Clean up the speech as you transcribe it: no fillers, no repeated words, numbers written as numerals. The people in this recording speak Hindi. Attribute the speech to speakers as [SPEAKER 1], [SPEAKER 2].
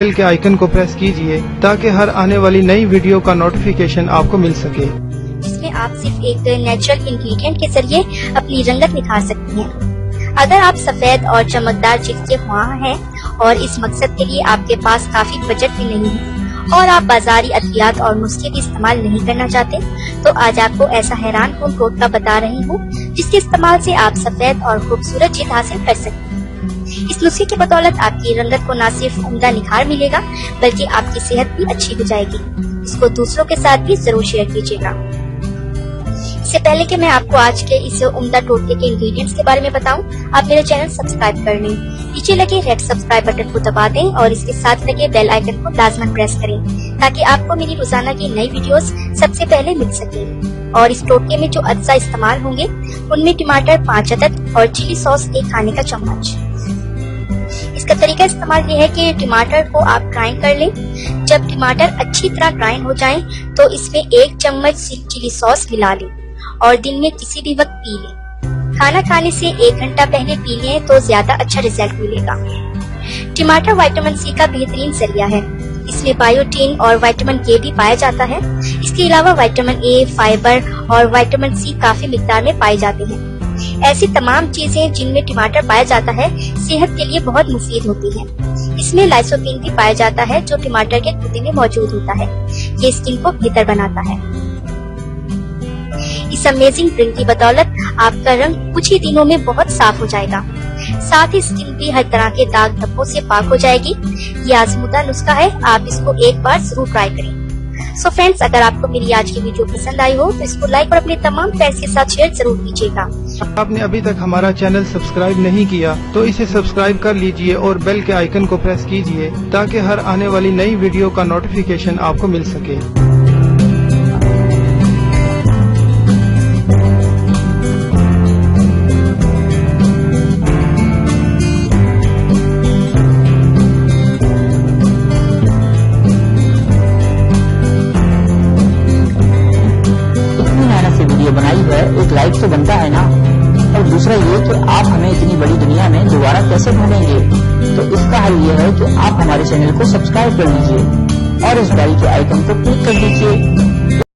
[SPEAKER 1] बेल के आइकन को प्रेस कीजिए ताकि हर आने वाली नई वीडियो का नोटिफिकेशन आपको मिल सके।
[SPEAKER 2] जिसमें आप सिर्फ एक नेचुरल इंग्रेडिएंट के जरिए अपनी रंगत निखार सकती हैं। अगर आप सफेद और चमकदार चीज के ख्वाह हैं और इस मकसद के लिए आपके पास काफी बजट भी नहीं है और आप बाजारी अद्वियात और नुस्खे भी इस्तेमाल नहीं करना चाहते, तो आज आपको ऐसा हैरानकुन टोटका बता रही हूँ जिसके इस्तेमाल से आप सफेद और खूबसूरत जीत हासिल कर सकते हैं। इस नुस्खे की बदौलत आपकी रंगत को न सिर्फ उम्दा निखार मिलेगा बल्कि आपकी सेहत भी अच्छी हो जाएगी। इसको दूसरों के साथ भी जरूर शेयर कीजिएगा। इससे पहले कि मैं आपको आज के इस उम्दा टोटके के इंग्रेडिएंट्स के बारे में बताऊं, आप मेरा चैनल सब्सक्राइब कर लें। नीचे लगे रेड सब्सक्राइब बटन को दबा दें और इसके साथ लगे बेल आइकन को लाजमन प्रेस करें ताकि आपको मेरी रोजाना की नई वीडियोस सबसे पहले मिल सके। और इस टोटके में जो अज्जा इस्तेमाल होंगे उनमें टमाटर 5 अदद और चिली सॉस 1 खाने का चम्मच। इसका तरीका इस्तेमाल ये है कि टमाटर को आप ग्राइंड कर लें। जब टमाटर अच्छी तरह ग्राइंड हो जाएं, तो इसमें 1 चम्मच चिली सॉस मिला लें और दिन में किसी भी वक्त पी लें। खाना खाने से 1 घंटा पहले पी लें तो ज्यादा अच्छा रिजल्ट मिलेगा। टमाटर विटामिन सी का बेहतरीन जरिया है। इसमें बायोटीन और विटामिन के भी पाया जाता है। इसके अलावा विटामिन ए, फाइबर और विटामिन सी काफी मिकदार में पाए जाते हैं। ऐसी तमाम चीजें जिनमें टमाटर पाया जाता है सेहत के लिए बहुत मुफीद होती हैं। इसमें लाइसोपीन भी पाया जाता है जो टमाटर के गूदे में मौजूद होता है। ये स्किन को बेहतर बनाता है। इस अमेजिंग ड्रिंक की बदौलत आपका रंग कुछ ही दिनों में बहुत साफ हो जाएगा। साथ ही स्किन भी हर तरह के दाग धब्बों से पाक हो जाएगी। ये आजमूदा नुस्खा है, आप इसको एक बार जरूर ट्राई करें। सो फ्रेंड्स, अगर आपको मेरी आज की वीडियो पसंद आई हो तो इसको लाइक और अपने तमाम फ्रेंड्स के साथ शेयर जरूर कीजिएगा।
[SPEAKER 1] आपने अभी तक हमारा चैनल सब्सक्राइब नहीं किया तो इसे सब्सक्राइब कर लीजिए और बेल के आइकन को प्रेस कीजिए ताकि हर आने वाली नई वीडियो का नोटिफिकेशन आपको मिल सके।
[SPEAKER 3] बनाई है, एक लाइक तो बनता है ना। और दूसरा ये कि आप हमें इतनी बड़ी दुनिया में दोबारा कैसे ढूंढेंगे, तो इसका हल ये है कि आप हमारे चैनल को सब्सक्राइब कर लीजिए और इस बेल के आइकन को क्लिक कर दीजिए।